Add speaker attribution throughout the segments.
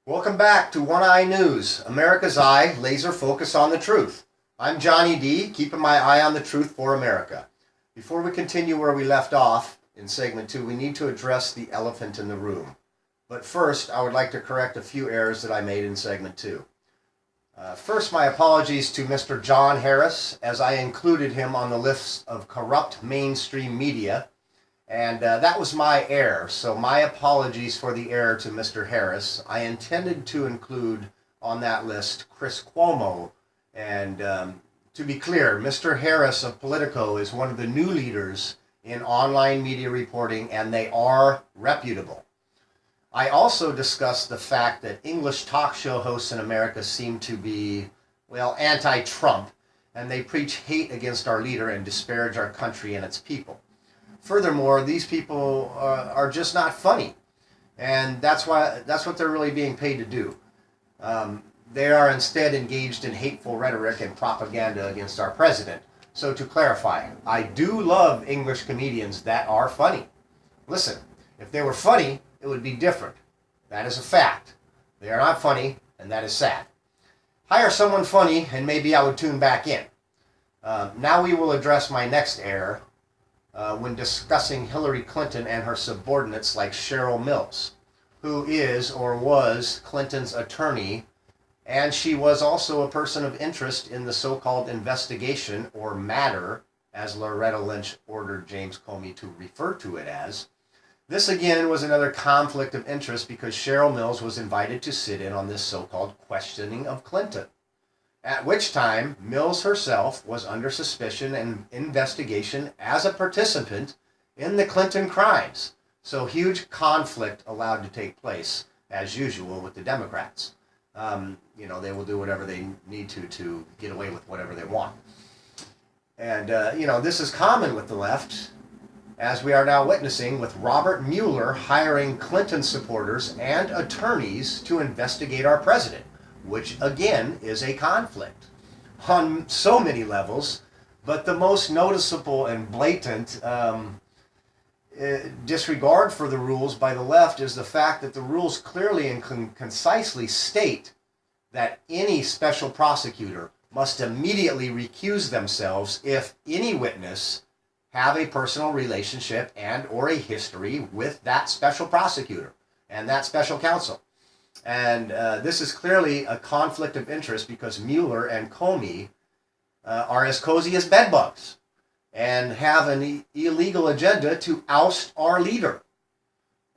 Speaker 1: Welcome back to One Eye News, America's Eye, laser focus on the truth. I'm Johnny D, keeping my eye on the truth for America. Before we continue where we left off in segment 2, we need to address the elephant in the room. But first, I would like to correct a few errors that I made in segment 2. First, my apologies to Mr. John Harris, as I included him on the list of corrupt mainstream media. And that was my error, so my apologies for the error to Mr. Harris. I intended to include on that list Chris Cuomo. And to be clear, Mr. Harris of Politico is one of the new leaders in online media reporting, and they are reputable. I also discussed the fact that English talk show hosts in America seem to be, well, anti-Trump, and they preach hate against our leader and disparage our country and its people. Furthermore, these people are just not funny, and that's what they're really being paid to do. They are instead engaged in hateful rhetoric and propaganda against our president. So to clarify, I do love English comedians that are funny. Listen, if they were funny, it would be different. That is a fact. They are not funny, and that is sad. Hire someone funny, and maybe I would tune back in. Now we will address my next error. When discussing Hillary Clinton and her subordinates like Cheryl Mills, who is or was Clinton's attorney, and she was also a person of interest in the so-called investigation or matter, as Loretta Lynch ordered James Comey to refer to it as. This again was another conflict of interest because Cheryl Mills was invited to sit in on this so-called questioning of Clinton. At which time, Mills herself was under suspicion and investigation as a participant in the Clinton crimes. So huge conflict allowed to take place, as usual, with the Democrats. They will do whatever they need to get away with whatever they want. And, this is common with the left, as we are now witnessing with Robert Mueller hiring Clinton supporters and attorneys to investigate our president, which again is a conflict on so many levels, but the most noticeable and blatant disregard for the rules by the left is the fact that the rules clearly and concisely state that any special prosecutor must immediately recuse themselves if any witness have a personal relationship and or a history with that special prosecutor and that special counsel. And this is clearly a conflict of interest because Mueller and Comey are as cozy as bedbugs and have an illegal agenda to oust our leader.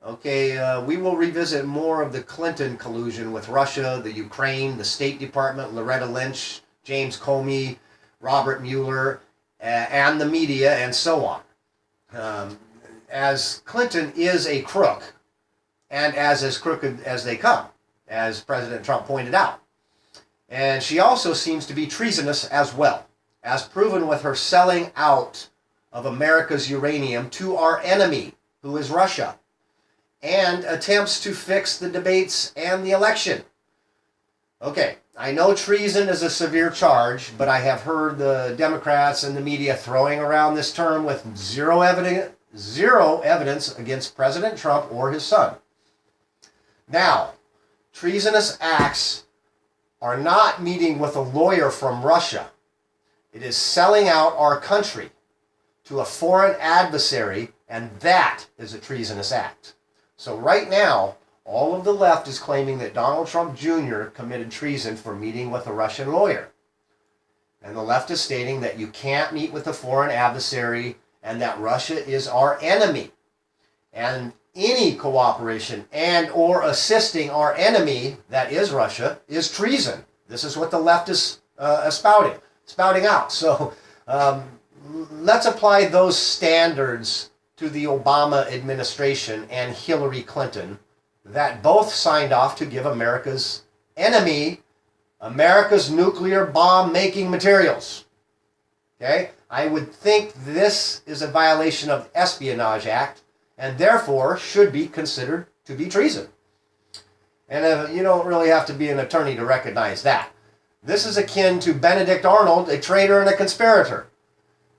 Speaker 1: Okay, we will revisit more of the Clinton collusion with Russia, the Ukraine, the State Department, Loretta Lynch, James Comey, Robert Mueller, and the media, and so on. As Clinton is a crook, and as crooked as they come, as President Trump pointed out. And she also seems to be treasonous as well, as proven with her selling out of America's uranium to our enemy, who is Russia, and attempts to fix the debates and the election. Okay, I know treason is a severe charge, but I have heard the Democrats and the media throwing around this term with zero evidence against President Trump or his son. Now, treasonous acts are not meeting with a lawyer from Russia. It is selling out our country to a foreign adversary, and that is a treasonous act. So right now, all of the left is claiming that Donald Trump Jr. committed treason for meeting with a Russian lawyer. And the left is stating that you can't meet with a foreign adversary and that Russia is our enemy. And any cooperation and or assisting our enemy, that is Russia, is treason. This is what the left is spouting out. So let's apply those standards to the Obama administration and Hillary Clinton that both signed off to give America's enemy America's nuclear bomb-making materials. Okay? I would think this is a violation of the Espionage Act, and therefore should be considered to be treason. And you don't really have to be an attorney to recognize that. This is akin to Benedict Arnold, a traitor and a conspirator.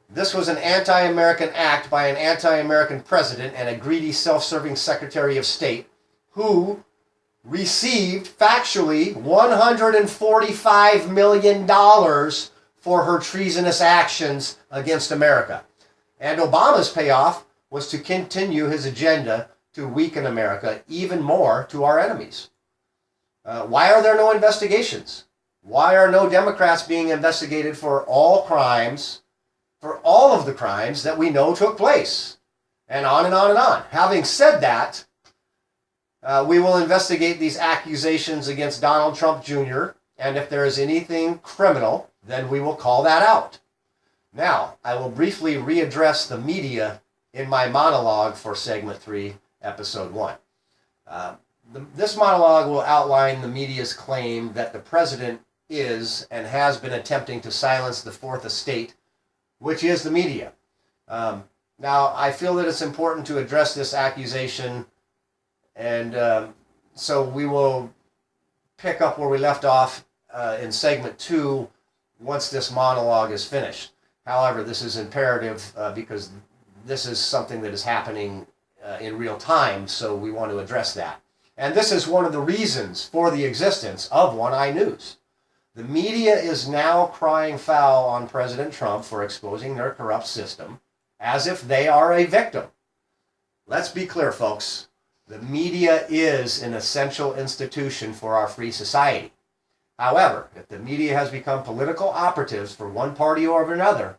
Speaker 1: This was an anti-American act by an anti-American president and a greedy, self-serving Secretary of State who received factually $145 million for her treasonous actions against America. And Obama's payoff was to continue his agenda to weaken America even more to our enemies. Why are there no investigations? Why are no Democrats being investigated for all crimes, for all of the crimes that we know took place? And on and on and on. Having said that, we will investigate these accusations against Donald Trump Jr., and if there is anything criminal, then we will call that out. Now, I will briefly readdress the media in my monologue for Segment 3, Episode 1. This monologue will outline the media's claim that the president is and has been attempting to silence the fourth estate, which is the media. Now, I feel that it's important to address this accusation, and so we will pick up where we left off in Segment 2 once this monologue is finished. However, this is imperative because this is something that is happening in real time, so we want to address that. And this is one of the reasons for the existence of One Eye News. The media is now crying foul on President Trump for exposing their corrupt system as if they are a victim. Let's be clear, folks. The media is an essential institution for our free society. However, if the media has become political operatives for one party or another,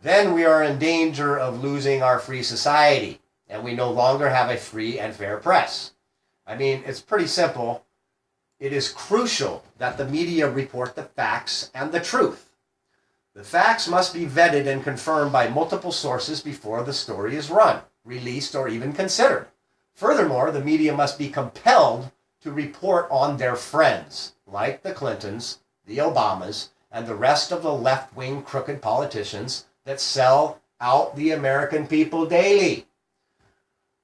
Speaker 1: then we are in danger of losing our free society, and we no longer have a free and fair press. I mean, it's pretty simple. It is crucial that the media report the facts and the truth. The facts must be vetted and confirmed by multiple sources before the story is run, released, or even considered. Furthermore, the media must be compelled to report on their friends, like the Clintons, the Obamas, and the rest of the left-wing crooked politicians that sell out the American people daily,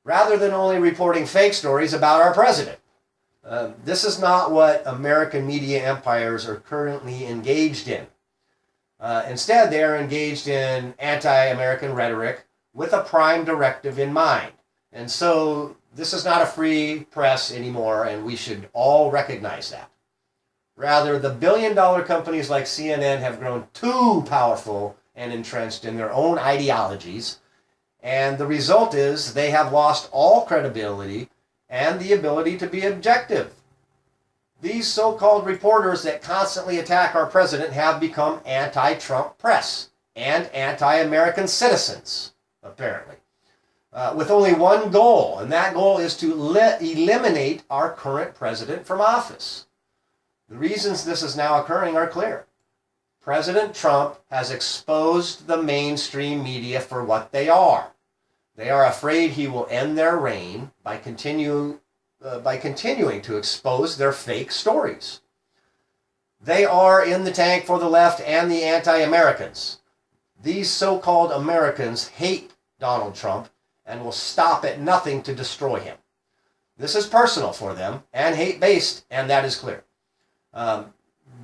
Speaker 1: rather than only reporting fake stories about our president. This is not what American media empires are currently engaged in. Instead, they are engaged in anti-American rhetoric with a prime directive in mind. And so this is not a free press anymore, and we should all recognize that. Rather, the billion-dollar companies like CNN have grown too powerful and entrenched in their own ideologies, and the result is they have lost all credibility and the ability to be objective. These so-called reporters that constantly attack our president have become anti-Trump press and anti-American citizens, apparently, with only one goal, and that goal is to eliminate our current president from office. The reasons this is now occurring are clear. President Trump has exposed the mainstream media for what they are. They are afraid he will end their reign by continuing to expose their fake stories. They are in the tank for the left and the anti-Americans. These so-called Americans hate Donald Trump and will stop at nothing to destroy him. This is personal for them and hate-based, and that is clear.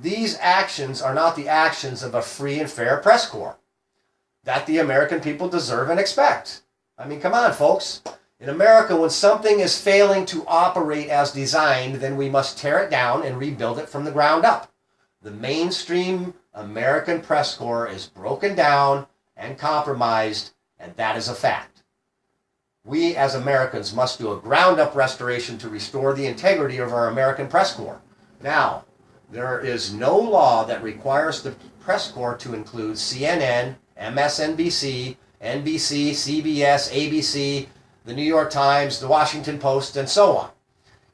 Speaker 1: These actions are not the actions of a free and fair press corps that the American people deserve and expect. I mean, come on, folks. In America, when something is failing to operate as designed, then we must tear it down and rebuild it from the ground up. The mainstream American press corps is broken down and compromised, and that is a fact. We as Americans must do a ground-up restoration to restore the integrity of our American press corps. Now, there is no law that requires the press corps to include CNN, MSNBC, NBC, CBS, ABC, the New York Times, the Washington Post, and so on.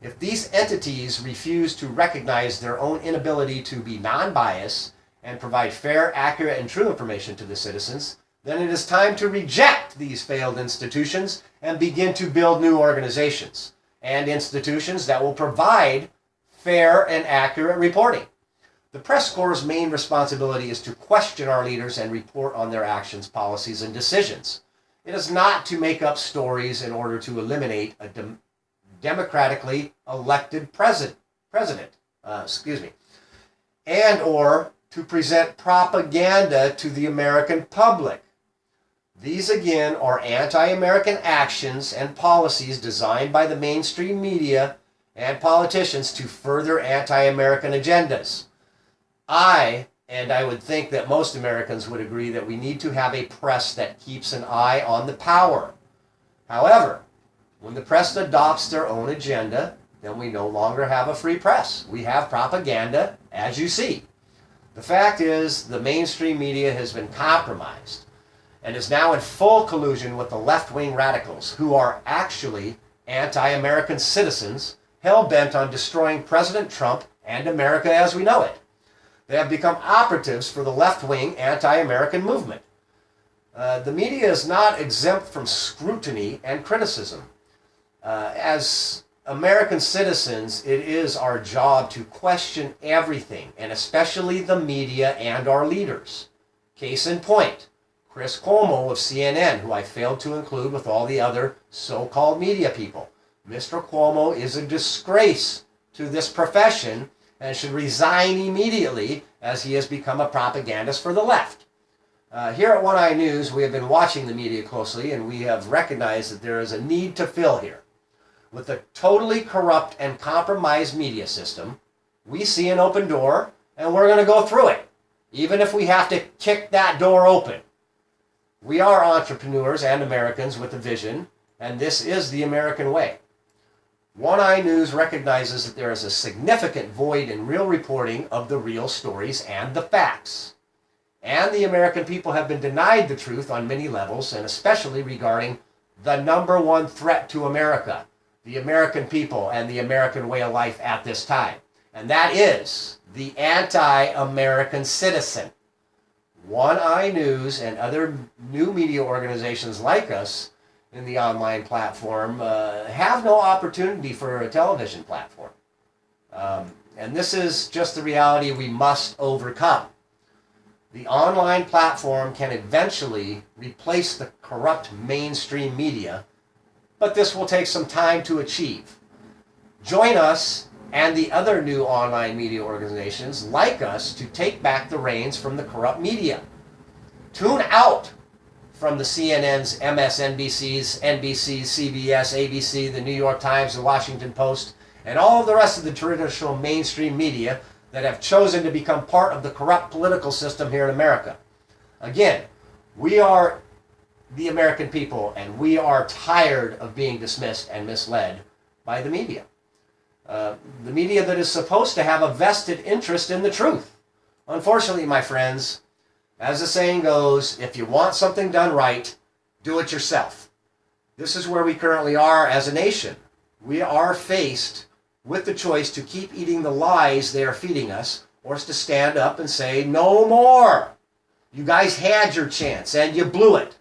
Speaker 1: If these entities refuse to recognize their own inability to be non-biased and provide fair, accurate, and true information to the citizens, then it is time to reject these failed institutions and begin to build new organizations and institutions that will provide fair and accurate reporting. The press corps' main responsibility is to question our leaders and report on their actions, policies, and decisions. It is not to make up stories in order to eliminate a democratically elected president, and or to present propaganda to the American public. These again are anti-American actions and policies designed by the mainstream media and politicians to further anti-American agendas. And I would think that most Americans would agree that we need to have a press that keeps an eye on the power. However, when the press adopts their own agenda, then we no longer have a free press. We have propaganda, as you see. The fact is, the mainstream media has been compromised and is now in full collusion with the left-wing radicals who are actually anti-American citizens hell-bent on destroying President Trump and America as we know it. They have become operatives for the left-wing anti-American movement. The media is not exempt from scrutiny and criticism. As American citizens, it is our job to question everything, and especially the media and our leaders. Case in point, Chris Cuomo of CNN, who I failed to include with all the other so-called media people. Mr. Cuomo is a disgrace to this profession and should resign immediately, as he has become a propagandist for the left. Here at One Eye News, we have been watching the media closely, and we have recognized that there is a need to fill here. With a totally corrupt and compromised media system, we see an open door, and we're going to go through it, even if we have to kick that door open. We are entrepreneurs and Americans with a vision, and this is the American way. One Eye News recognizes that there is a significant void in real reporting of the real stories and the facts. And the American people have been denied the truth on many levels, and especially regarding the number one threat to America, the American people and the American way of life at this time. And that is the anti-American citizen. One Eye News and other new media organizations like us in the online platform have no opportunity for a television platform. And this is just the reality we must overcome. The online platform can eventually replace the corrupt mainstream media, but this will take some time to achieve. Join us and the other new online media organizations like us to take back the reins from the corrupt media. Tune out from the CNNs, MSNBCs, NBCs, CBS, ABC, the New York Times, the Washington Post, and all the rest of the traditional mainstream media that have chosen to become part of the corrupt political system here in America. Again, we are the American people, and we are tired of being dismissed and misled by the media. The media that is supposed to have a vested interest in the truth. Unfortunately, my friends, as the saying goes, if you want something done right, do it yourself. This is where we currently are as a nation. We are faced with the choice to keep eating the lies they are feeding us, or to stand up and say, no more. You guys had your chance and you blew it.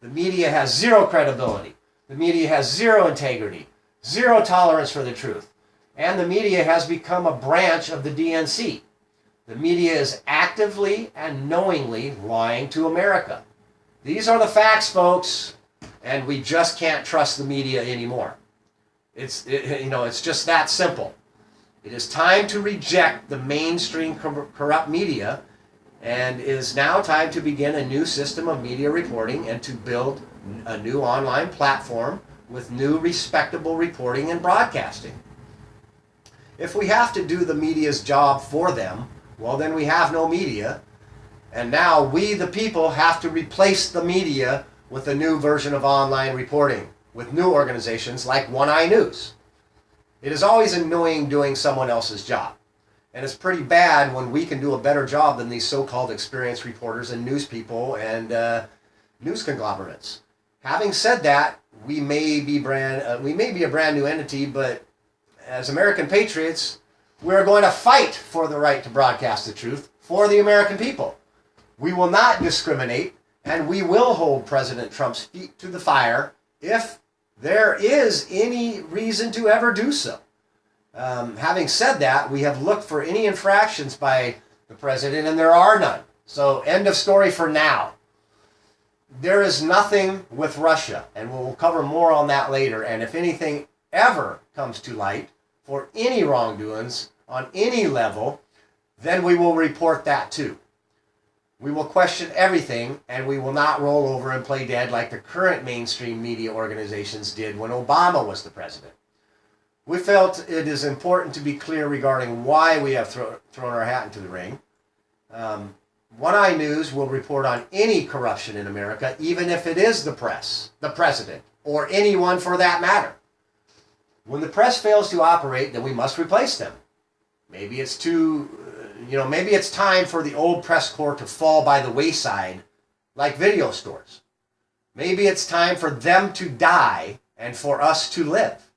Speaker 1: The media has zero credibility. The media has zero integrity, zero tolerance for the truth. And the media has become a branch of the DNC. The media is actively and knowingly lying to America. These are the facts, folks, and we just can't trust the media anymore. It's just that simple. It is time to reject the mainstream corrupt media, and it is now time to begin a new system of media reporting and to build a new online platform with new respectable reporting and broadcasting. If we have to do the media's job for them, well, then we have no media, and now we, the people, have to replace the media with a new version of online reporting, with new organizations like One Eye News. It is always annoying doing someone else's job. And it's pretty bad when we can do a better job than these so-called experienced reporters and news people and news conglomerates. Having said that, we may be a brand new entity, but as American patriots, we're going to fight for the right to broadcast the truth for the American people. We will not discriminate, and we will hold President Trump's feet to the fire if there is any reason to ever do so. Having said that, we have looked for any infractions by the president, and there are none. So, end of story for now. There is nothing with Russia, and we'll cover more on that later. And if anything ever comes to light for any wrongdoings on any level, then we will report that too. We will question everything, and we will not roll over and play dead like the current mainstream media organizations did when Obama was the president. we felt it is important to be clear regarding why we have thrown our hat into the ring. One Eye News will report on any corruption in America, even if it is the press, the president, or anyone for that matter. When the press fails to operate, then we must replace them. Maybe it's maybe it's time for the old press corps to fall by the wayside, like video stores. Maybe it's time for them to die and for us to live,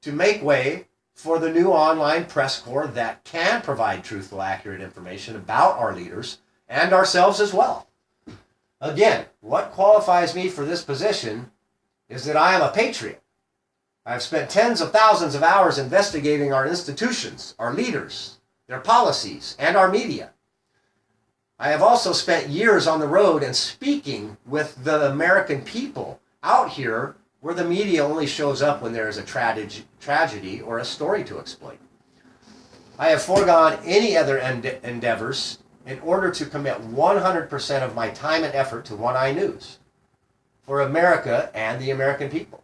Speaker 1: to make way for the new online press corps that can provide truthful, accurate information about our leaders and ourselves as well. Again, what qualifies me for this position is that I am a patriot. I've spent tens of thousands of hours investigating our institutions, our leaders, their policies, and our media. I have also spent years on the road and speaking with the American people out here where the media only shows up when there is a tragedy or a story to exploit. I have foregone any other endeavors in order to commit 100% of my time and effort to One Eye News for America and the American people.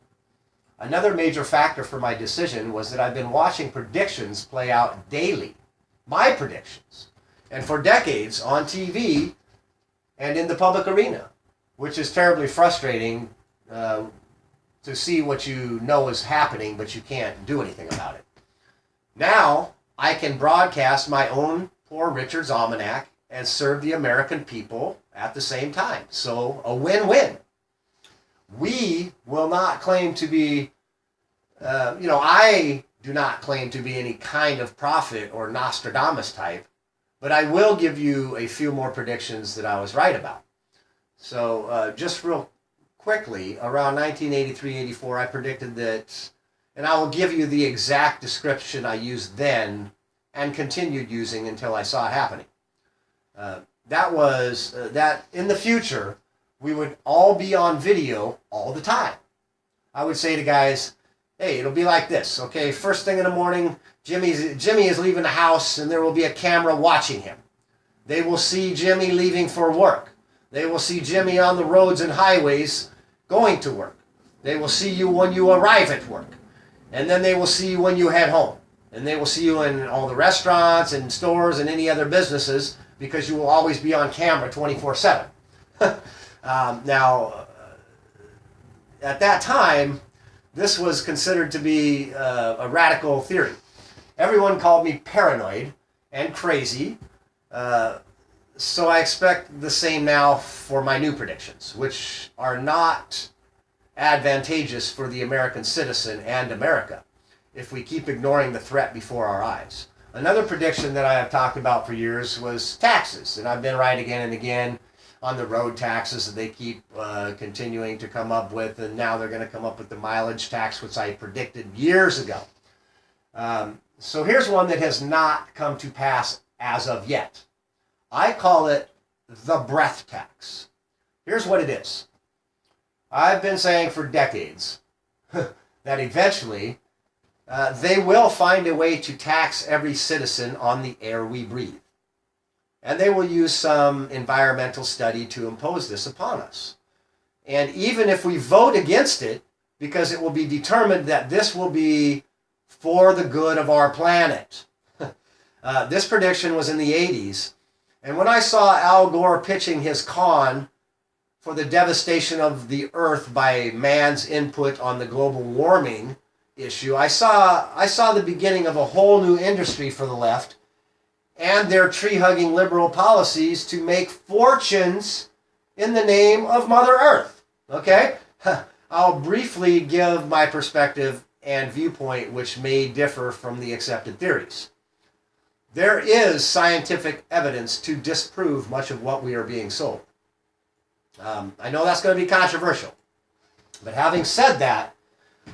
Speaker 1: Another major factor for my decision was that I've been watching predictions play out daily, my predictions, and for decades on TV and in the public arena, which is terribly frustrating to see what you know is happening, but you can't do anything about it. Now, I can broadcast my own Poor Richard's Almanac and serve the American people at the same time. So, a win-win. We will not claim to be, I do not claim to be any kind of prophet or Nostradamus type, but I will give you a few more predictions that I was right about. So, just real quickly, around 1983-84, I predicted that, and I will give you the exact description I used then and continued using until I saw it happening. That was that in the future, we would all be on video all the time. I would say to guys, hey, it'll be like this, okay? First thing in the morning, Jimmy is leaving the house and there will be a camera watching him. They will see Jimmy leaving for work. They will see Jimmy on the roads and highways going to work. They will see you when you arrive at work. And then they will see you when you head home. And they will see you in all the restaurants and stores and any other businesses because you will always be on camera 24/7. Now, at that time, this was considered to be a radical theory. Everyone called me paranoid and crazy. So I expect the same now for my new predictions, which are not advantageous for the American citizen and America if we keep ignoring the threat before our eyes. Another prediction that I have talked about for years was taxes, and I've been right again and again on the road taxes that they keep continuing to come up with, and now they're going to come up with the mileage tax, which I predicted years ago. So here's one that has not come to pass as of yet. I call it the breath tax. Here's what it is. I've been saying for decades that eventually they will find a way to tax every citizen on the air we breathe. And they will use some environmental study to impose this upon us. And even if we vote against it, because it will be determined that this will be for the good of our planet. This prediction was in the 80s. And when I saw Al Gore pitching his con for the devastation of the earth by man's input on the global warming issue, I saw the beginning of a whole new industry for the left and their tree-hugging liberal policies to make fortunes in the name of Mother Earth. Okay? I'll briefly give my perspective and viewpoint, which may differ from the accepted theories. There is scientific evidence to disprove much of what we are being sold. I know that's going to be controversial. But having said that,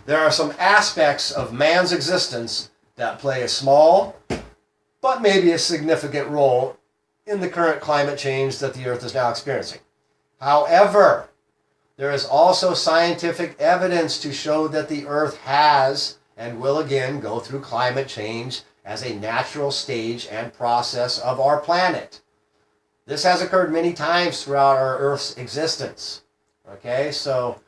Speaker 1: there are some aspects of man's existence that play a small, but maybe a significant role in the current climate change that the Earth is now experiencing. However, there is also scientific evidence to show that the Earth has and will again go through climate change as a natural stage and process of our planet. This has occurred many times throughout our Earth's existence. Okay, so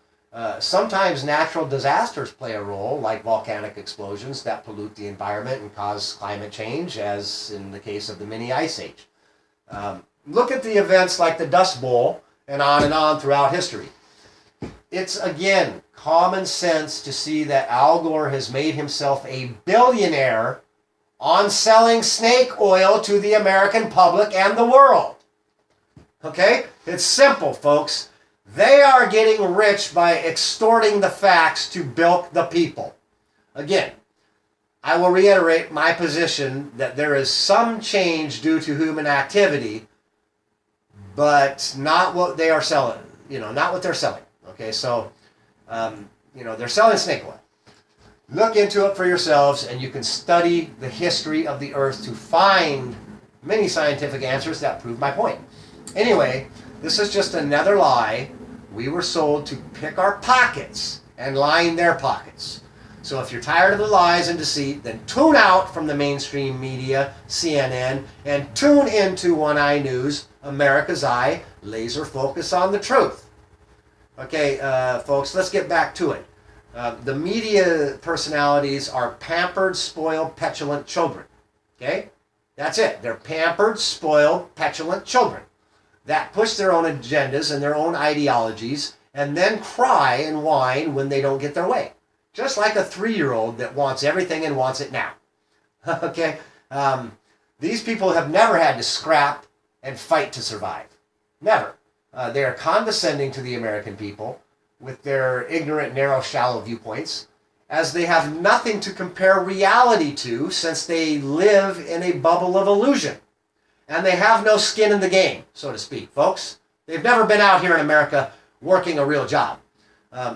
Speaker 1: Sometimes natural disasters play a role, like volcanic explosions that pollute the environment and cause climate change, as in the case of the mini ice age. Look at the events like the Dust Bowl and on throughout history. It's, again, common sense to see that Al Gore has made himself a billionaire on selling snake oil to the American public and the world. Okay? It's simple, folks. They are getting rich by extorting the facts to bilk the people. Again, I will reiterate my position that there is some change due to human activity, but not what they are selling. Not what they're selling. Okay, so, they're selling snake oil. Look into it for yourselves, and you can study the history of the earth to find many scientific answers that prove my point. Anyway, this is just another lie. We were sold to pick our pockets and line their pockets. So if you're tired of the lies and deceit, then tune out from the mainstream media, CNN, and tune into One Eye News, America's Eye, laser focus on the truth. Okay, folks, let's get back to it. The media personalities are pampered, spoiled, petulant children. Okay? That's it. They're pampered, spoiled, petulant children that push their own agendas and their own ideologies and then cry and whine when they don't get their way. Just like a 3-year-old that wants everything and wants it now. Okay? These people have never had to scrap and fight to survive. Never. They are condescending to the American people with their ignorant, narrow, shallow viewpoints, as they have nothing to compare reality to since they live in a bubble of illusion. And they have no skin in the game, so to speak, folks. They've never been out here in America working a real job.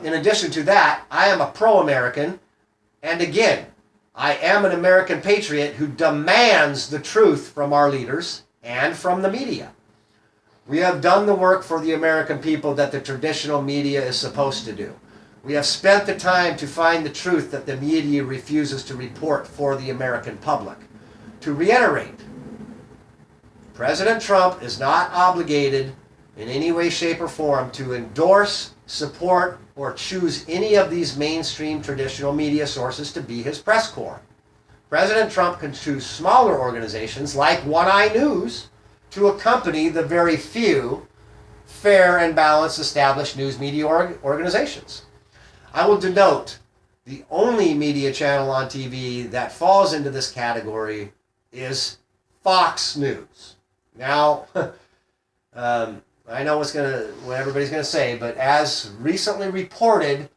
Speaker 1: In addition to that, I am a pro-American, and again, I am an American patriot who demands the truth from our leaders and from the media. We have done the work for the American people that the traditional media is supposed to do. We have spent the time to find the truth that the media refuses to report for the American public. To reiterate, President Trump is not obligated in any way, shape, or form to endorse, support, or choose any of these mainstream traditional media sources to be his press corps. President Trump can choose smaller organizations like One Eye News to accompany the very few fair and balanced established news media organizations. I will denote the only media channel on TV that falls into this category is Fox News. Now, I know what everybody's going to say, but as recently reported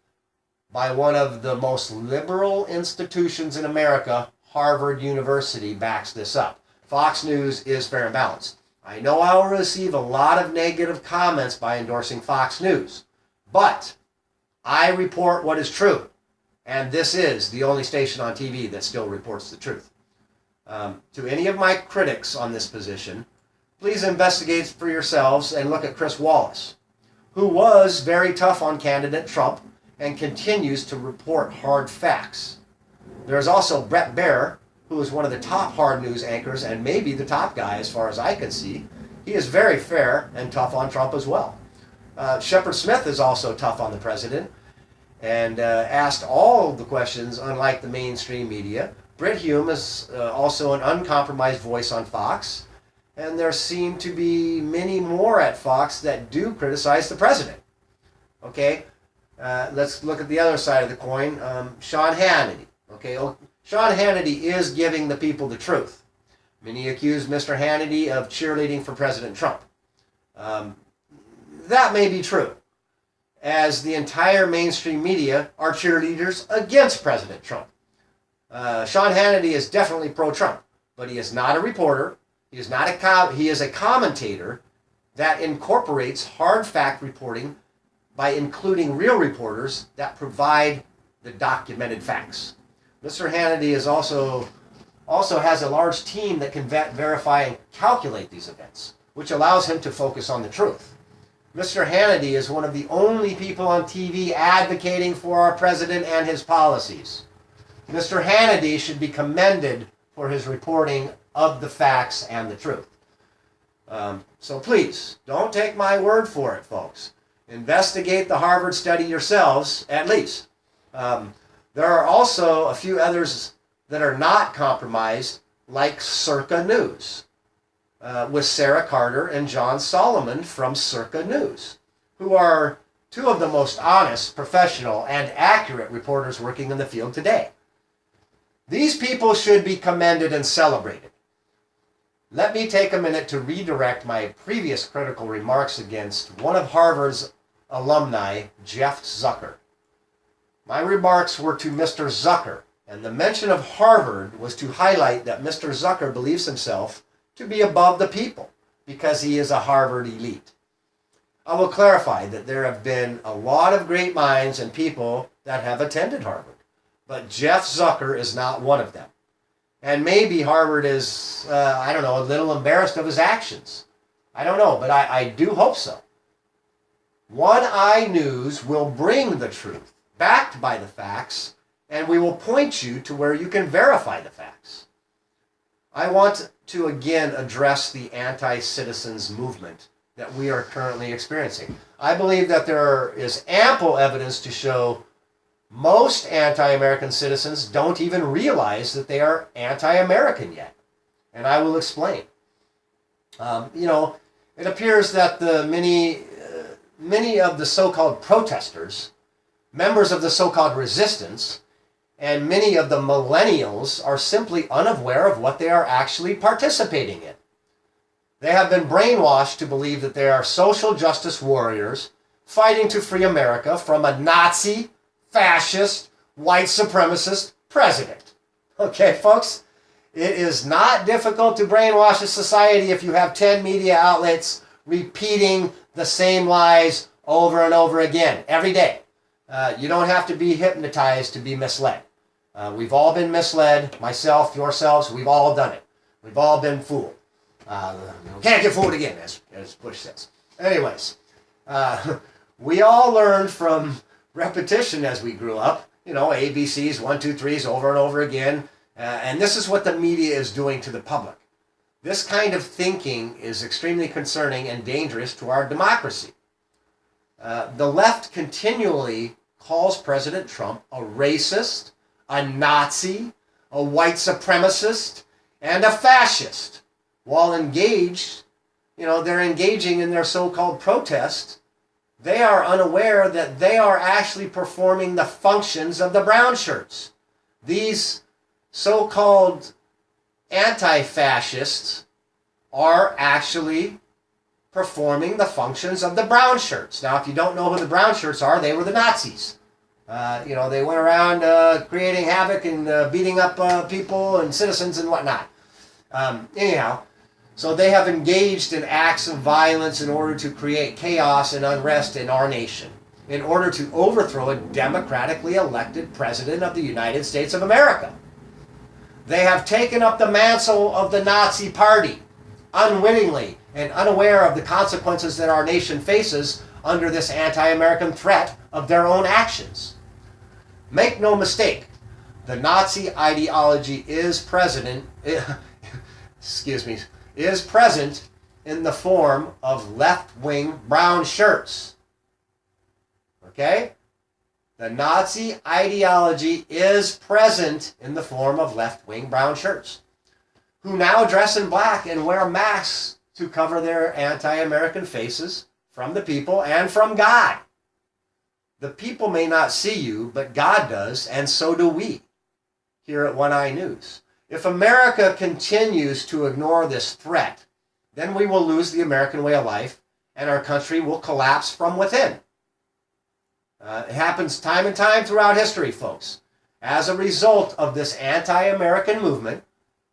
Speaker 1: by one of the most liberal institutions in America, Harvard University backs this up. Fox News is fair and balanced. I know I will receive a lot of negative comments by endorsing Fox News, but I report what is true, and this is the only station on TV that still reports the truth. To any of my critics on this position, please investigate for yourselves and look at Chris Wallace, who was very tough on candidate Trump and continues to report hard facts. There is also Bret Baier, who is one of the top hard news anchors and maybe the top guy as far as I can see. He is very fair and tough on Trump as well. Shepard Smith is also tough on the president and asked all the questions, unlike the mainstream media. Brit Hume is also an uncompromised voice on Fox, and there seem to be many more at Fox that do criticize the president. Okay, let's look at the other side of the coin. Sean Hannity. Okay, Sean Hannity is giving the people the truth. Many accuse Mr. Hannity of cheerleading for President Trump. That may be true, as the entire mainstream media are cheerleaders against President Trump. Sean Hannity is definitely pro-Trump, but he is not a reporter. He is a commentator that incorporates hard fact reporting by including real reporters that provide the documented facts. Mr. Hannity is also has a large team that can verify and calculate these events, which allows him to focus on the truth. Mr. Hannity is one of the only people on TV advocating for our president and his policies. Mr. Hannity should be commended for his reporting of the facts and the truth. So please, don't take my word for it, folks. Investigate the Harvard study yourselves, at least. There are also a few others that are not compromised, like Circa News, with Sarah Carter and John Solomon from Circa News, who are two of the most honest, professional, and accurate reporters working in the field today. These people should be commended and celebrated. Let me take a minute to redirect my previous critical remarks against one of Harvard's alumni, Jeff Zucker. My remarks were to Mr. Zucker, and the mention of Harvard was to highlight that Mr. Zucker believes himself to be above the people because he is a Harvard elite. I will clarify that there have been a lot of great minds and people that have attended Harvard, but Jeff Zucker is not one of them. And maybe Harvard is, a little embarrassed of his actions. I don't know, but I do hope so. One Eye News will bring the truth, backed by the facts, and we will point you to where you can verify the facts. I want to again address the anti-citizens movement that we are currently experiencing. I believe that there is ample evidence to show most anti-American citizens don't even realize that they are anti-American yet. And I will explain. It appears that the many of the so-called protesters, members of the so-called resistance, and many of the millennials are simply unaware of what they are actually participating in. They have been brainwashed to believe that they are social justice warriors fighting to free America from a Nazi, fascist, white supremacist president. Okay, folks? It is not difficult to brainwash a society if you have 10 media outlets repeating the same lies over and over again, every day. You don't have to be hypnotized to be misled. We've all been misled, myself, yourselves, we've all done it. We've all been fooled. Can't get fooled again, as Bush says. Anyways, we all learned from repetition as we grew up, ABCs, 1, 2, 3s over and over again. And this is what the media is doing to the public. This kind of thinking is extremely concerning and dangerous to our democracy. The left continually calls President Trump a racist, a Nazi, a white supremacist, and a fascist. While engaged, they're engaging in their so-called protest, they are unaware that they are actually performing the functions of the brown shirts. These so-called anti-fascists are actually performing the functions of the brown shirts. Now, if you don't know who the brown shirts are, they were the Nazis. They went around creating havoc and beating up people and citizens and whatnot. So they have engaged in acts of violence in order to create chaos and unrest in our nation, in order to overthrow a democratically elected president of the United States of America. They have taken up the mantle of the Nazi Party, unwittingly and unaware of the consequences that our nation faces under this anti-American threat of their own actions. Make no mistake, the Nazi ideology is present in the form of left-wing brown shirts. Okay? The Nazi ideology is present in the form of left-wing brown shirts, who now dress in black and wear masks to cover their anti-American faces from the people and from God. The people may not see you, but God does, and so do we here at One Eye News. If America continues to ignore this threat, then we will lose the American way of life, and our country will collapse from within. It happens time and time throughout history, folks, as a result of this anti-American movement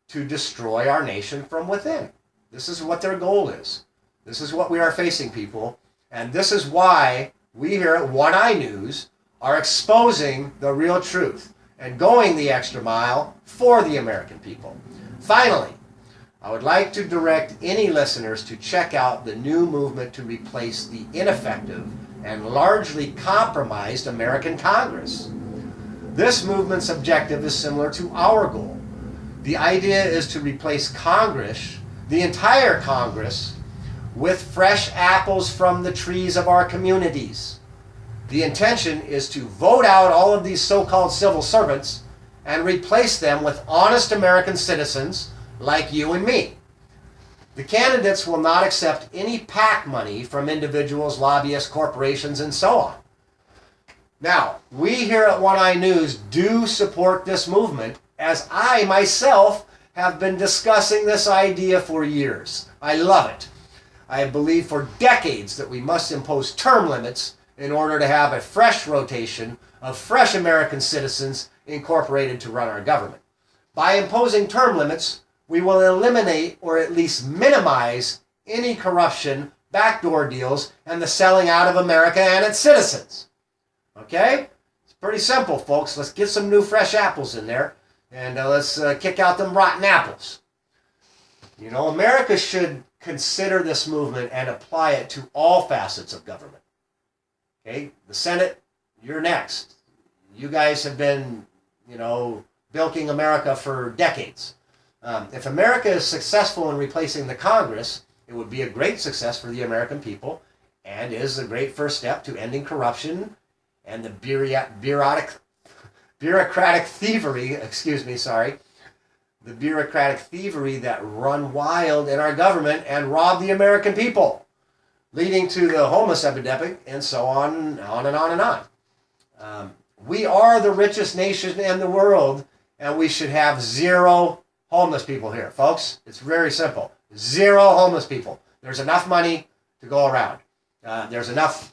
Speaker 1: to destroy our nation from within. This is what their goal is. This is what we are facing, people. And this is why we here at One Eye News are exposing the real truth and going the extra mile for the American people. Finally, I would like to direct any listeners to check out the new movement to replace the ineffective and largely compromised American Congress. This movement's objective is similar to our goal. The idea is to replace Congress, the entire Congress, with fresh apples from the trees of our communities. The intention is to vote out all of these so-called civil servants and replace them with honest American citizens like you and me. The candidates will not accept any PAC money from individuals, lobbyists, corporations, and so on. Now, we here at One Eye News do support this movement, as I myself have been discussing this idea for years. I love it. I believe for decades that we must impose term limits in order to have a fresh rotation of fresh American citizens incorporated to run our government. By imposing term limits, we will eliminate or at least minimize any corruption, backdoor deals, and the selling out of America and its citizens. Okay? It's pretty simple, folks. Let's get some new fresh apples in there, and let's kick out them rotten apples. You know, America should consider this movement and apply it to all facets of government. Okay? The Senate, you're next. You guys have been, you know, bilking America for decades. If America is successful in replacing the Congress, it would be a great success for the American people and is a great first step to ending corruption and the bureaucratic thievery, the bureaucratic thievery that run wild in our government and rob the American people, leading to the homeless epidemic and so on and on and on and on. We are the richest nation in the world, and we should have zero homeless people here, folks. It's very simple. Zero homeless people. There's enough money to go around. There's enough,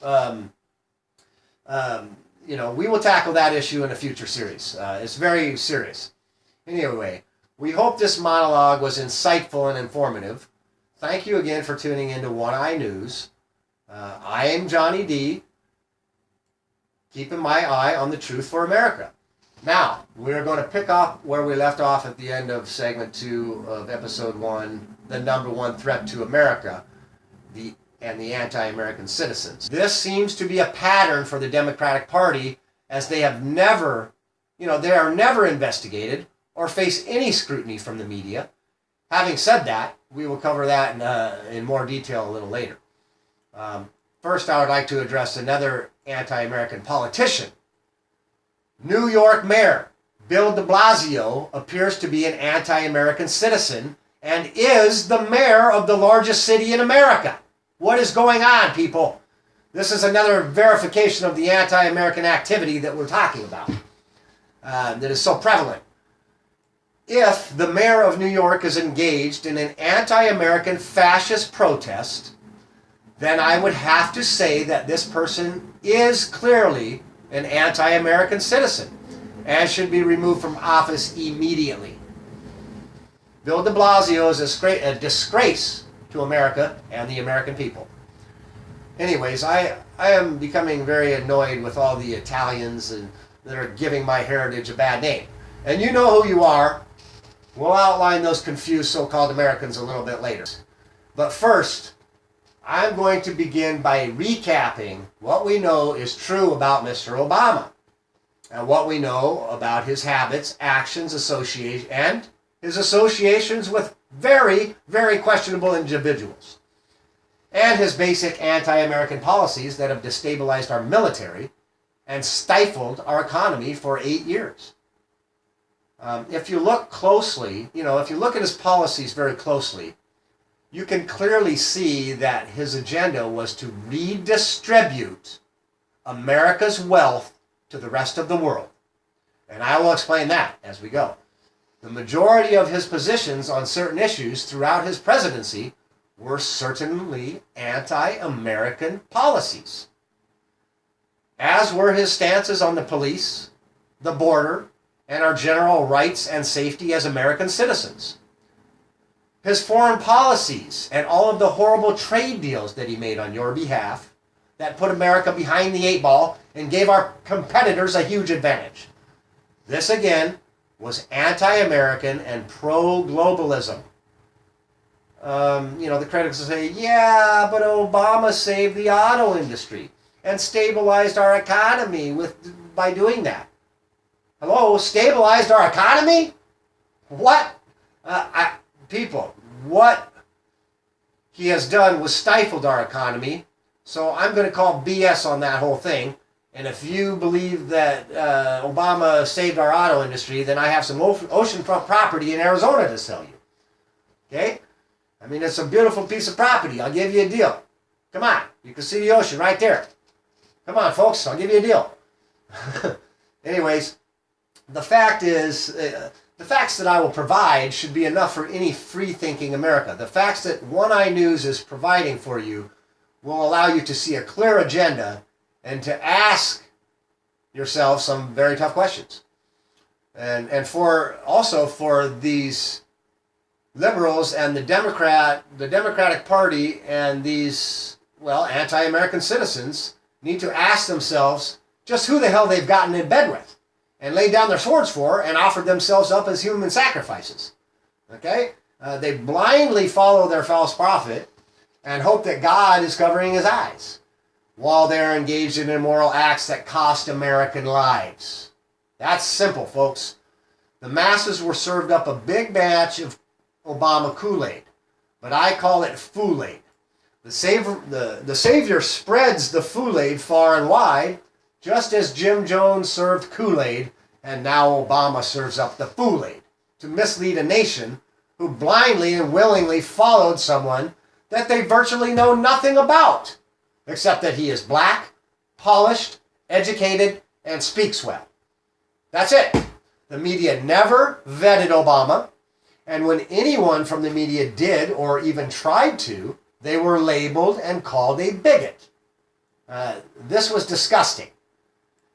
Speaker 1: you know, we will tackle that issue in a future series. It's very serious. Anyway, we hope this monologue was insightful and informative. Thank you again for tuning into One Eye News. I am Johnny D, keeping my eye on the truth for America. Now, we're going to pick up where we left off at the end of segment 2 of episode 1, the number one threat to America, and the anti-American citizens. This seems to be a pattern for the Democratic Party, as they have never, they are never investigated or face any scrutiny from the media. Having said that, we will cover that in more detail a little later. First, I would like to address another anti-American politician. New York Mayor Bill de Blasio appears to be an anti-American citizen and is the mayor of the largest city in America. What is going on, people? This is another verification of the anti-American activity that we're talking about, that is so prevalent. If the mayor of New York is engaged in an anti-American fascist protest, then I would have to say that this person is clearly an anti-American citizen and should be removed from office immediately. Bill de Blasio is a disgrace to America and the American people. Anyways, I am becoming very annoyed with all the Italians that are giving my heritage a bad name. And you know who you are. We'll outline those confused so-called Americans a little bit later. But first, I'm going to begin by recapping what we know is true about Mr. Obama and what we know about his habits, actions, and his associations with very, very questionable individuals, and his basic anti-American policies that have destabilized our military and stifled our economy for 8 years. If you look closely, if you look at his policies very closely, you can clearly see that his agenda was to redistribute America's wealth to the rest of the world. And I will explain that as we go. The majority of his positions on certain issues throughout his presidency were certainly anti-American policies, as were his stances on the police, the border, and our general rights and safety as American citizens. His foreign policies and all of the horrible trade deals that he made on your behalf that put America behind the 8 ball and gave our competitors a huge advantage. This again was anti-American and pro-globalism. The critics will say, yeah, but Obama saved the auto industry and stabilized our economy by doing that. Hello, stabilized our economy? What? People, what? he has done was stifled our economy. So I'm going to call BS on that whole thing. And if you believe that Obama saved our auto industry, then I have some oceanfront property in Arizona to sell you. Okay? I mean, it's a beautiful piece of property. I'll give you a deal. Come on. You can see the ocean right there. Come on, folks. I'll give you a deal. Anyways, the fact is, the facts that I will provide should be enough for any free-thinking America. The facts that One Eye News is providing for you will allow you to see a clear agenda and to ask yourself some very tough questions. And for these liberals and the Democratic Party and these, well, anti-American citizens need to ask themselves just who the hell they've gotten in bed with and laid down their swords for and offered themselves up as human sacrifices. Okay? They blindly follow their false prophet and hope that God is covering his eyes while they're engaged in immoral acts that cost American lives. That's simple, folks. The masses were served up a big batch of Obama Kool-Aid, but I call it Fool-Aid. The Savior spreads the Fool-Aid far and wide, just as Jim Jones served Kool-Aid, and now Obama serves up the Fool-Aid to mislead a nation who blindly and willingly followed someone that they virtually know nothing about, except that he is black, polished, educated, and speaks well. That's it. The media never vetted Obama, and when anyone from the media did or even tried to, they were labeled and called a bigot. This was disgusting,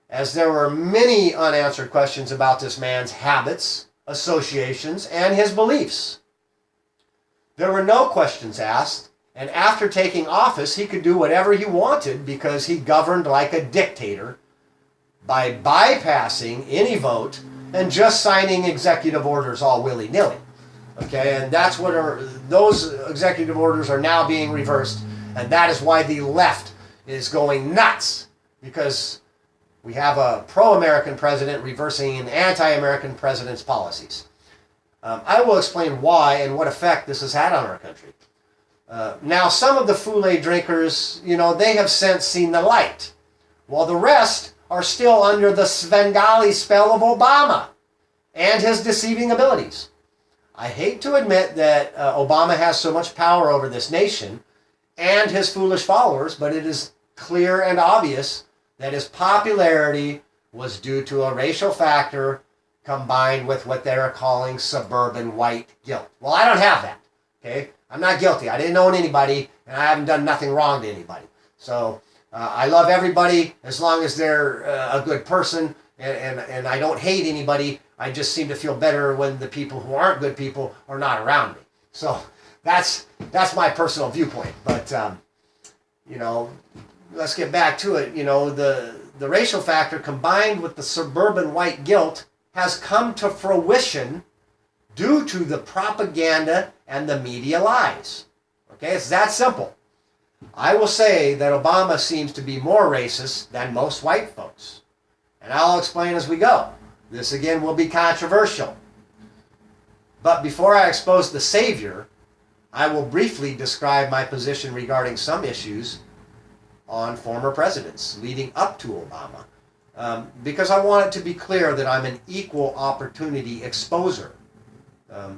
Speaker 1: as there were many unanswered questions about this man's habits, associations, and his beliefs. There were no questions asked, and after taking office, he could do whatever he wanted because he governed like a dictator by bypassing any vote and just signing executive orders all willy-nilly. Okay, and that's what those executive orders are now being reversed, and that is why the left is going nuts, because we have a pro-American president reversing an anti-American president's policies. I will explain why and what effect this has had on our country. Now, some of the Kool-Aid drinkers, they have since seen the light, while the rest are still under the Svengali spell of Obama and his deceiving abilities. I hate to admit that Obama has so much power over this nation and his foolish followers, but it is clear and obvious that his popularity was due to a racial factor combined with what they're calling suburban white guilt. Well, I don't have that, okay? I'm not guilty. I didn't own anybody, and I haven't done nothing wrong to anybody. So I love everybody as long as they're a good person, and I don't hate anybody. I just seem to feel better when the people who aren't good people are not around me. So that's my personal viewpoint. But, let's get back to it. The racial factor combined with the suburban white guilt has come to fruition due to the propaganda and the media lies. Okay, it's that simple. I will say that Obama seems to be more racist than most white folks. And I'll explain as we go. This again will be controversial. But before I expose the Savior, I will briefly describe my position regarding some issues on former presidents leading up to Obama. Because I want it to be clear that I'm an equal opportunity exposer.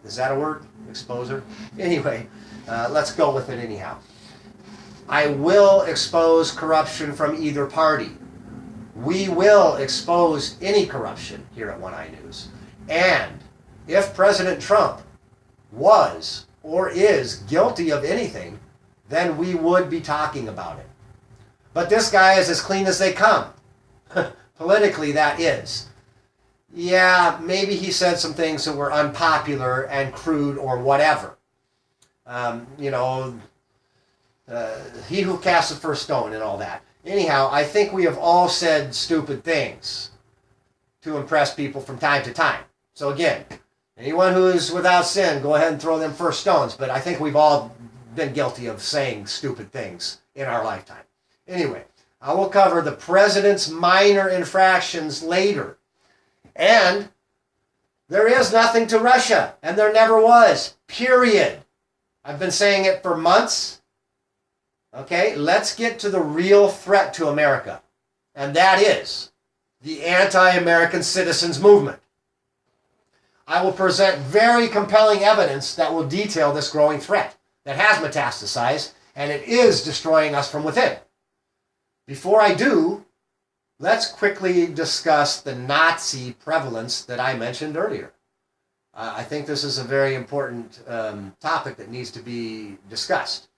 Speaker 1: Is that a word? Exposer? Anyway, let's go with it anyhow. I will expose corruption from either party. We will expose any corruption here at One Eye News. And if President Trump was or is guilty of anything, then we would be talking about it. But this guy is as clean as they come. Politically, that is. Yeah, maybe he said some things that were unpopular and crude or whatever. He who casts the first stone and all that. Anyhow, I think we have all said stupid things to impress people from time to time. So again, anyone who is without sin, go ahead and throw them first stones. But I think we've all been guilty of saying stupid things in our lifetime. Anyway, I will cover the president's minor infractions later. And there is nothing to Russia, and there never was, period. I've been saying it for months. Okay, let's get to the real threat to America. And that is the anti-American citizens movement. I will present very compelling evidence that will detail this growing threat that has metastasized, and it is destroying us from within. Before I do, let's quickly discuss the Nazi prevalence that I mentioned earlier. I think this is a very important topic that needs to be discussed.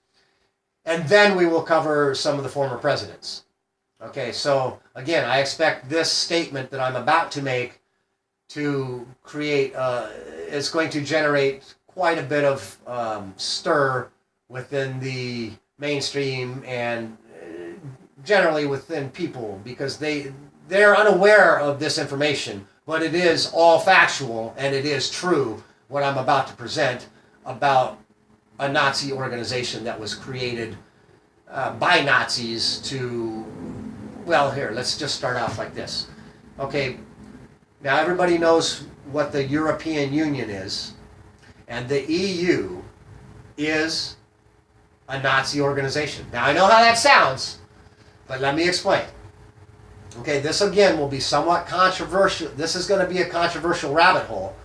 Speaker 1: And then we will cover some of the former presidents. Okay, so again, I expect this statement that I'm about to make to create, it's going to generate quite a bit of stir within the mainstream and generally within people, because they're unaware of this information, but it is all factual and it is true what I'm about to present about a Nazi organization that was created by Nazis to, well, here, let's just start off like this. Okay, now everybody knows what the European Union is, and the EU is a Nazi organization. Now I know how that sounds, but let me explain. Okay, this again will be somewhat controversial. This is going to be a controversial rabbit hole,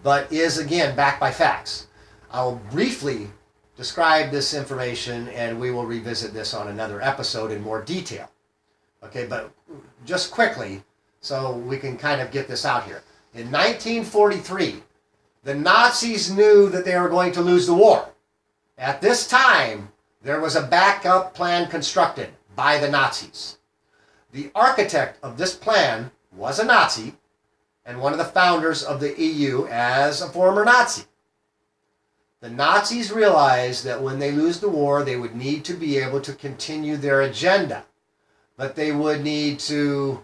Speaker 1: but is again backed by facts. I will briefly describe this information and we will revisit this on another episode in more detail. Okay, but just quickly, so we can kind of get this out here. In 1943, the Nazis knew that they were going to lose the war. At this time, there was a backup plan constructed by the Nazis. The architect of this plan was a Nazi and one of the founders of the EU as a former Nazi. The Nazis realized that when they lose the war, they would need to be able to continue their agenda, but they would need to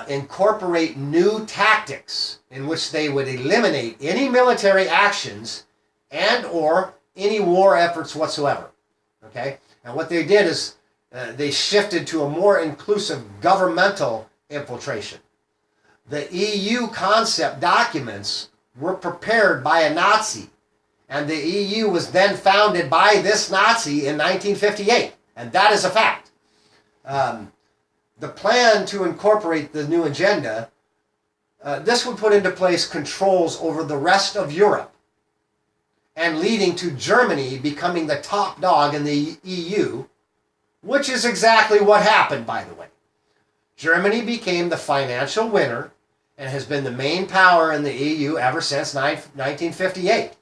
Speaker 1: incorporate new tactics in which they would eliminate any military actions and or any war efforts whatsoever. Okay? And what they did is they shifted to a more inclusive governmental infiltration. The EU concept documents were prepared by a Nazi, and the EU was then founded by this Nazi in 1958, and that is a fact. The plan to incorporate the new agenda, this would put into place controls over the rest of Europe, and leading to Germany becoming the top dog in the EU, which is exactly what happened, by the way. Germany became the financial winner and has been the main power in the EU ever since 1958.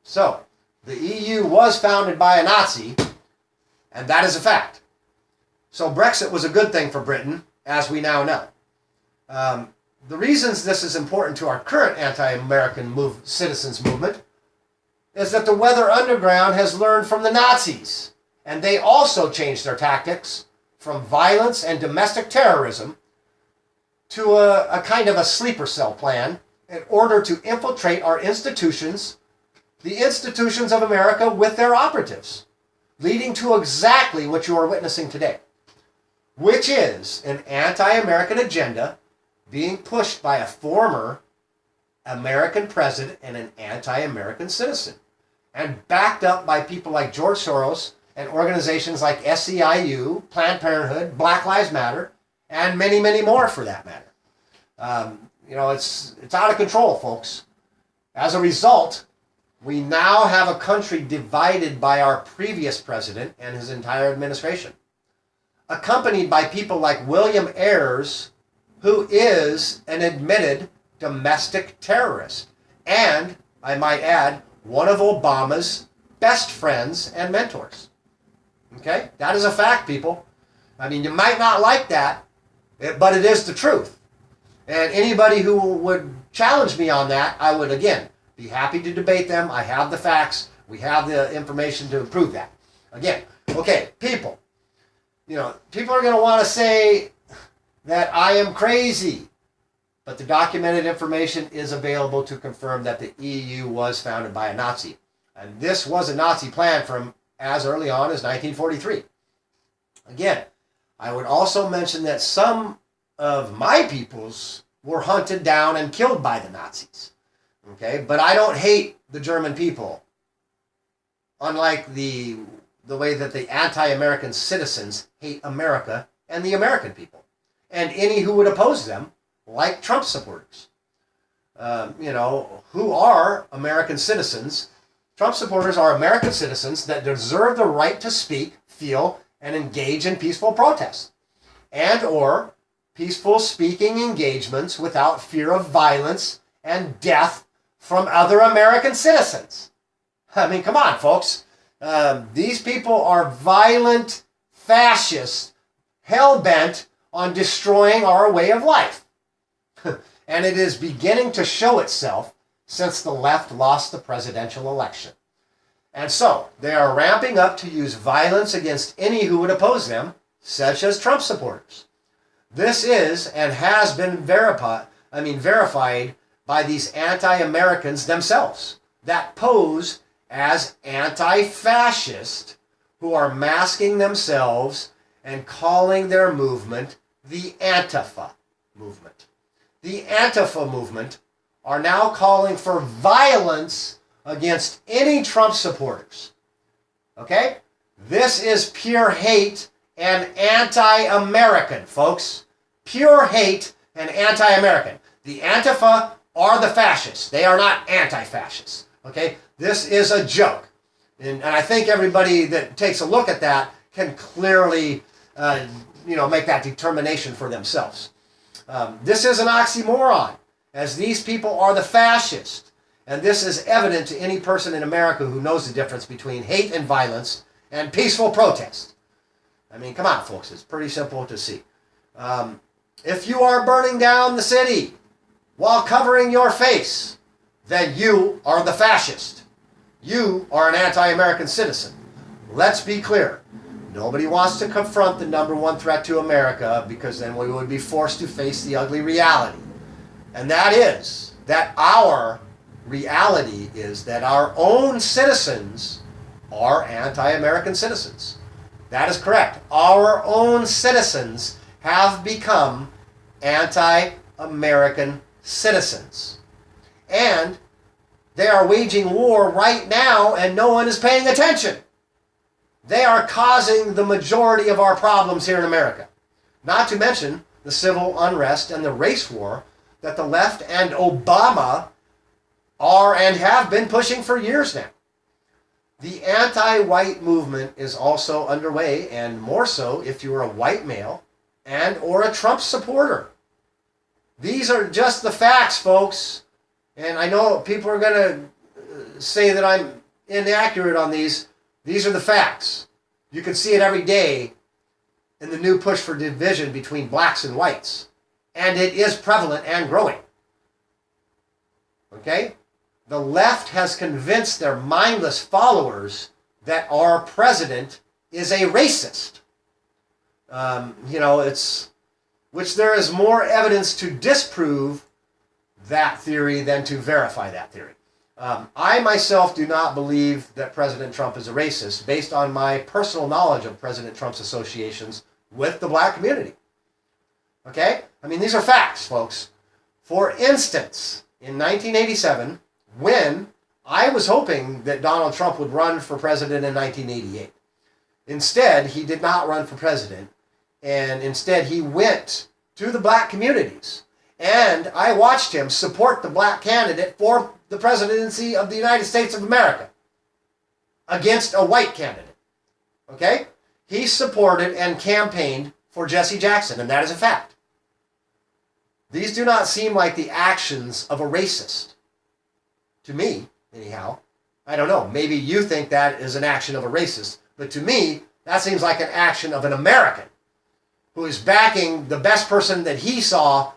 Speaker 1: So, the EU was founded by a Nazi, and that is a fact. So Brexit was a good thing for Britain, as we now know. The reasons this is important to our current anti-American citizens movement is that the Weather Underground has learned from the Nazis, and they also changed their tactics from violence and domestic terrorism to a kind of a sleeper cell plan in order to infiltrate our institutions, the institutions of America, with their operatives, leading to exactly what you are witnessing today, which is an anti-American agenda being pushed by a former American president and an anti-American citizen, and backed up by people like George Soros and organizations like SEIU, Planned Parenthood, Black Lives Matter, and many, many more for that matter. It's out of control, folks. As a result, we now have a country divided by our previous president and his entire administration, accompanied by people like William Ayers, who is an admitted domestic terrorist, and, I might add, one of Obama's best friends and mentors. Okay? That is a fact, people. I mean, you might not like that, but it is the truth. And anybody who would challenge me on that, I would, again, be happy to debate them. I have the facts. We have the information to prove that. Again, okay, people. People are going to want to say that I am crazy, but the documented information is available to confirm that the EU was founded by a Nazi. And this was a Nazi plan from as early on as 1943. Again, I would also mention that some of my peoples were hunted down and killed by the Nazis. Okay, but I don't hate the German people. unlike the way that the anti-American citizens hate America and the American people, and any who would oppose them, like Trump supporters. Who are American citizens. Trump supporters are American citizens that deserve the right to speak, feel, and engage in peaceful protest, and or peaceful speaking engagements without fear of violence and death from other American citizens. I mean, come on, folks. These people are violent fascists, hell-bent on destroying our way of life. And it is beginning to show itself since the left lost the presidential election. And so, they are ramping up to use violence against any who would oppose them, such as Trump supporters. This is and has been verified by these anti-Americans themselves that pose as anti-fascist, who are masking themselves and calling their movement the Antifa movement. The Antifa movement are now calling for violence against any Trump supporters. Okay? This is pure hate and anti-American, folks. Pure hate and anti-American. The Antifa are the fascists. They are not anti-fascists. Okay? This is a joke. And I think everybody that takes a look at that can clearly make that determination for themselves. This is an oxymoron, as these people are the fascists. And this is evident to any person in America who knows the difference between hate and violence and peaceful protest. I mean, come on, folks. It's pretty simple to see. If you are burning down the city while covering your face, then you are the fascist. You are an anti-American citizen. Let's be clear. Nobody wants to confront the number one threat to America, because then we would be forced to face the ugly reality. And that is that our reality is that our own citizens are anti-American citizens. That is correct. Our own citizens have become anti-American citizens. And they are waging war right now, and no one is paying attention. They are causing the majority of our problems here in America. Not to mention the civil unrest and the race war that the left and Obama are and have been pushing for years now. The anti-white movement is also underway, and more so if you're a white male and or a Trump supporter. These are just the facts, folks. And I know people are going to say that I'm inaccurate on these. These are the facts. You can see it every day in the new push for division between blacks and whites. And it is prevalent and growing. Okay? The left has convinced their mindless followers that our president is a racist. Which there is more evidence to disprove that theory than to verify that theory. I myself do not believe that President Trump is a racist based on my personal knowledge of President Trump's associations with the black community. Okay? I mean, these are facts, folks. For instance, in 1987, when I was hoping that Donald Trump would run for president in 1988. Instead, he did not run for president, and instead he went to the black communities. And I watched him support the black candidate for the presidency of the United States of America against a white candidate. Okay? He supported and campaigned for Jesse Jackson, and that is a fact. These do not seem like the actions of a racist. To me, anyhow. I don't know. Maybe you think that is an action of a racist. But to me, that seems like an action of an American who is backing the best person that he saw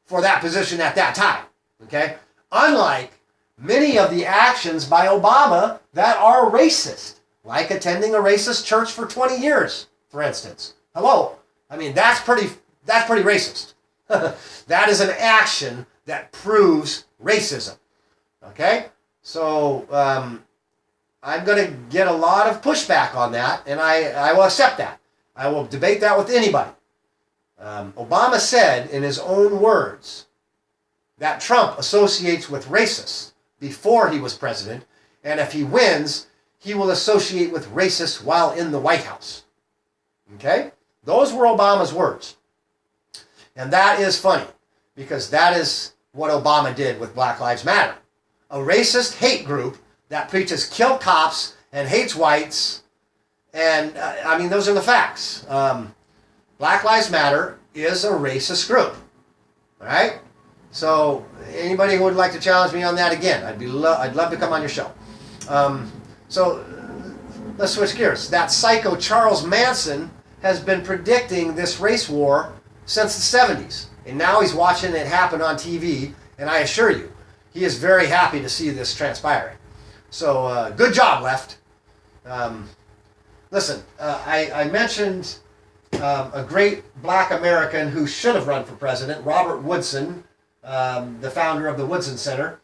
Speaker 1: for that position at that time. Okay? Unlike many of the actions by Obama that are racist, like attending a racist church for 20 years, for instance. Hello? I mean, that's pretty racist. That is an action that proves racism. Okay? So, I'm going to get a lot of pushback on that, and I will accept that. I will debate that with anybody. Obama said in his own words that Trump associates with racists before he was president, and if he wins, he will associate with racists while in the White House. Okay? Those were Obama's words. And that is funny, because that is what Obama did with Black Lives Matter. A racist hate group that preaches kill cops and hates whites. And, I mean, those are the facts. Black Lives Matter is a racist group. All right? So, anybody who would like to challenge me on that, again, I'd love to come on your show. So, let's switch gears. That psycho Charles Manson has been predicting this race war since the 70s. And now he's watching it happen on TV, and I assure you, he is very happy to see this transpiring. So, good job, left. Listen, I mentioned a great black American who should have run for president, Robert Woodson, the founder of the Woodson Center.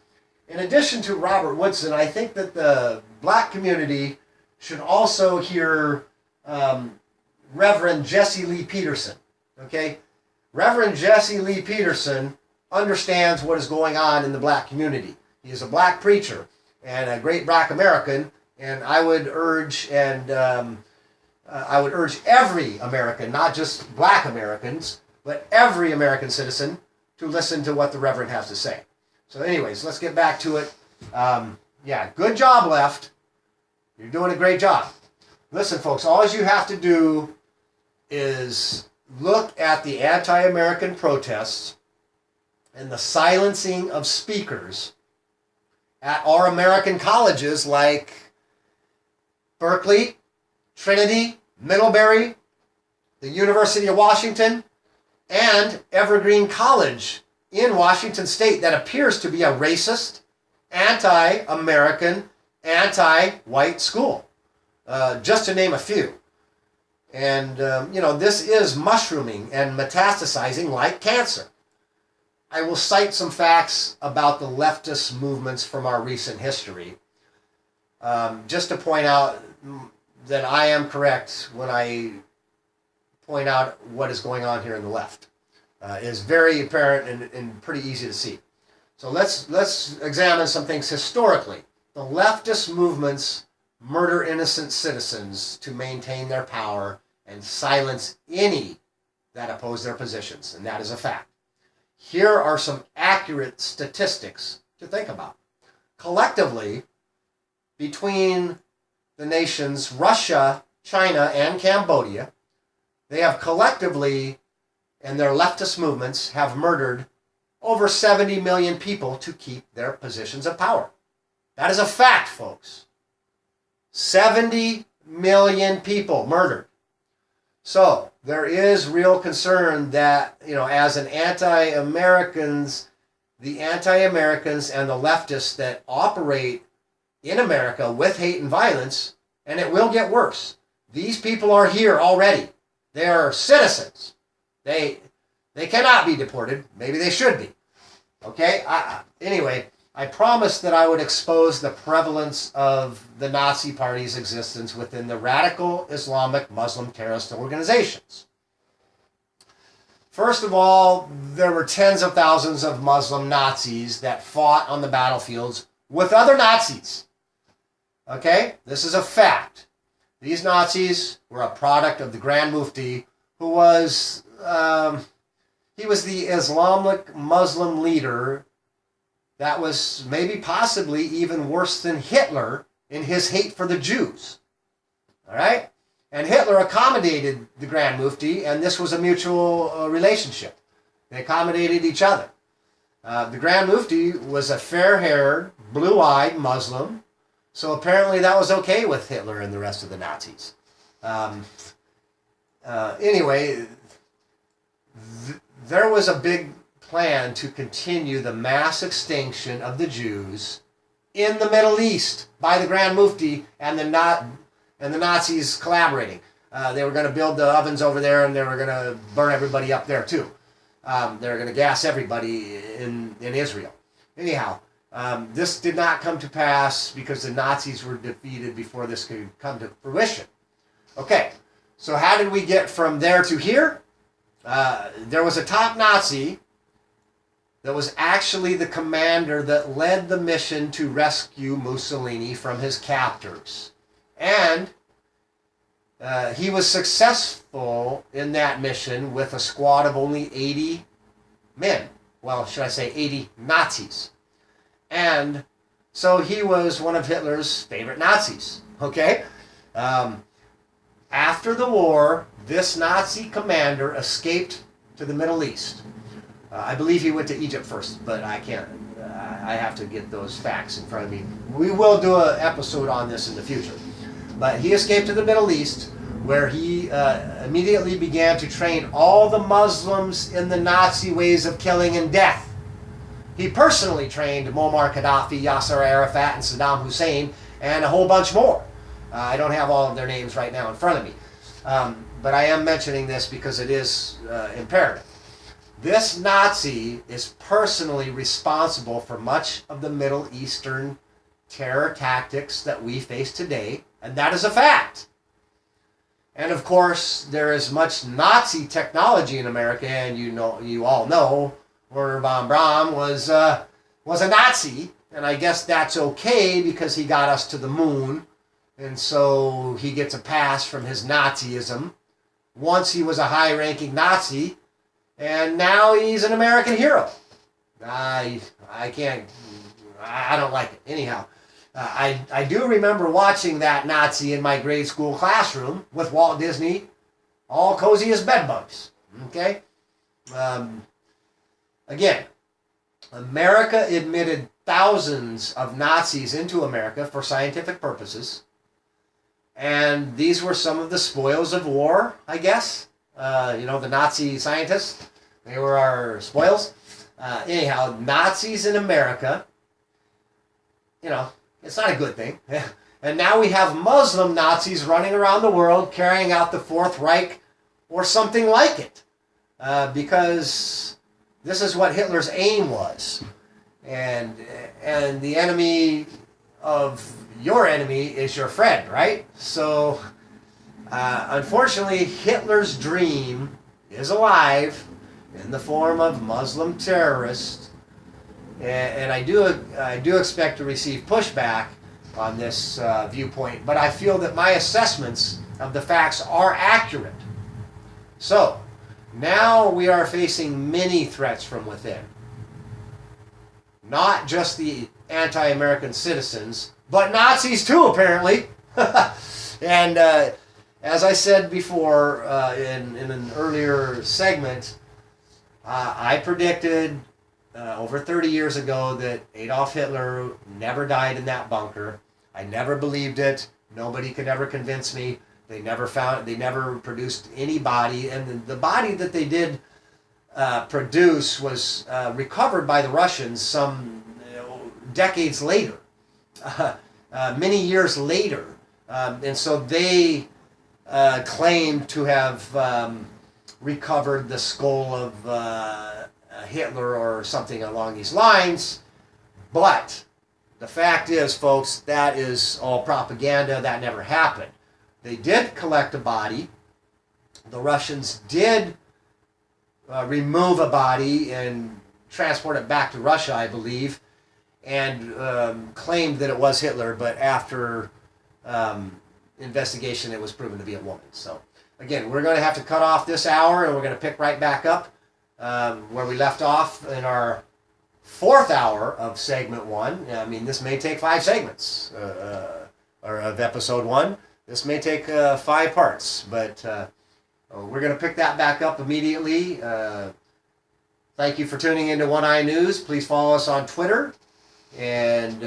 Speaker 1: In addition to Robert Woodson, I think that the black community should also hear Reverend Jesse Lee Peterson. Okay? Reverend Jesse Lee Peterson understands what is going on in the black community. He is a black preacher and a great black American, and I would urge every American, not just black Americans, but every American citizen to listen to what the Reverend has to say. So anyways, let's get back to it. Yeah, good job, left. You're doing a great job. Listen, folks, all you have to do is look at the anti-American protests and the silencing of speakers at our American colleges like Berkeley, Trinity, Middlebury, the University of Washington, and Evergreen College in Washington State that appears to be a racist, anti-American, anti-white school, just to name a few. And, this is mushrooming and metastasizing like cancer. I will cite some facts about the leftist movements from our recent history, just to point out that I am correct when I point out what is going on here in the left. It is very apparent and pretty easy to see. So let's examine some things historically. The leftist movements murder innocent citizens to maintain their power and silence any that oppose their positions, and that is a fact. Here are some accurate statistics to think about. Collectively, between the nations Russia, China, and Cambodia, they have collectively, and their leftist movements, have murdered over 70 million people to keep their positions of power. That is a fact, folks. 70 million people murdered. So, there is real concern that, as an anti-Americans, the anti-Americans and the leftists that operate in America with hate and violence, and it will get worse. These people are here already. They are citizens. They cannot be deported. Maybe they should be. Okay? Anyway, I promised that I would expose the prevalence of the Nazi Party's existence within the radical Islamic Muslim terrorist organizations. First of all, there were tens of thousands of Muslim Nazis that fought on the battlefields with other Nazis. Okay? This is a fact. These Nazis were a product of the Grand Mufti, who was, he was the Islamic Muslim leader that was maybe possibly even worse than Hitler in his hate for the Jews. All right? And Hitler accommodated the Grand Mufti, and this was a mutual relationship. They accommodated each other. The Grand Mufti was a fair-haired, blue-eyed Muslim, so apparently that was okay with Hitler and the rest of the Nazis. Anyway, there was a big plan to continue the mass extinction of the Jews in the Middle East by the Grand Mufti and the Nazis collaborating. They were going to build the ovens over there, and they were going to burn everybody up there too. They were going to gas everybody in Israel. Anyhow, this did not come to pass because the Nazis were defeated before this could come to fruition. Okay, so how did we get from there to here? There was a top Nazi that was actually the commander that led the mission to rescue Mussolini from his captors. And he was successful in that mission with a squad of only 80 men. Well, should I say 80 Nazis. And so he was one of Hitler's favorite Nazis, okay? After the war, this Nazi commander escaped to the Middle East. I believe he went to Egypt first, but I can't. I have to get those facts in front of me. We will do an episode on this in the future. But he escaped to the Middle East, where he immediately began to train all the Muslims in the Nazi ways of killing and death. He personally trained Muammar Gaddafi, Yasser Arafat, and Saddam Hussein, and a whole bunch more. I don't have all of their names right now in front of me. But I am mentioning this because it is imperative. This Nazi is personally responsible for much of the Middle Eastern terror tactics that we face today, and that is a fact. And of course, there is much Nazi technology in America, and you all know Werner von Braun was a Nazi, and I guess that's okay because he got us to the moon, and so he gets a pass from his Nazism. Once he was a high-ranking Nazi, and now he's an American hero. I don't like it. Anyhow, I do remember watching that Nazi in my grade school classroom with Walt Disney, all cozy as bedbugs. Okay? Again, America admitted thousands of Nazis into America for scientific purposes. And these were some of the spoils of war, I guess. The Nazi scientists, they were our spoils. Anyhow, Nazis in America, it's not a good thing. And now we have Muslim Nazis running around the world carrying out the Fourth Reich or something like it. Because this is what Hitler's aim was. And the enemy of your enemy is your friend, right? So, unfortunately, Hitler's dream is alive in the form of Muslim terrorists, and I do expect to receive pushback on this viewpoint, but I feel that my assessments of the facts are accurate. So, now we are facing many threats from within. Not just the anti-American citizens, but Nazis too, apparently. And as I said before in an earlier segment, I predicted over 30 years ago that Adolf Hitler never died in that bunker. I never believed it. Nobody could ever convince me. They never produced any body, and the body that they did produce was recovered by the Russians some decades later, many years later, and so they claimed to have recovered the skull of Hitler or something along these lines, but the fact is, folks, that is all propaganda. That never happened. They did collect a body. The Russians did remove a body and transport it back to Russia, I believe, and claimed that it was Hitler, but after investigation, it was proven to be a woman. So, again, we're going to have to cut off this hour, and we're going to pick right back up where we left off in our fourth hour of segment one. I mean, this may take 5 segments or of episode 1. This may take 5 parts, but we're going to pick that back up immediately. Thank you for tuning into One Eye News. Please follow us on Twitter. And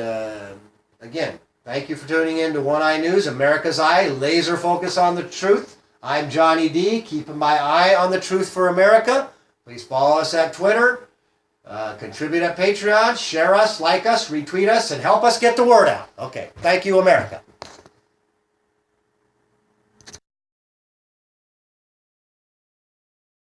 Speaker 1: again, thank you for tuning in to One Eye News, America's Eye, laser focus on the truth. I'm Johnny D, keeping my eye on the truth for America. Please follow us at Twitter, contribute at Patreon, share us, like us, retweet us, and help us get the word out. Okay, thank you, America.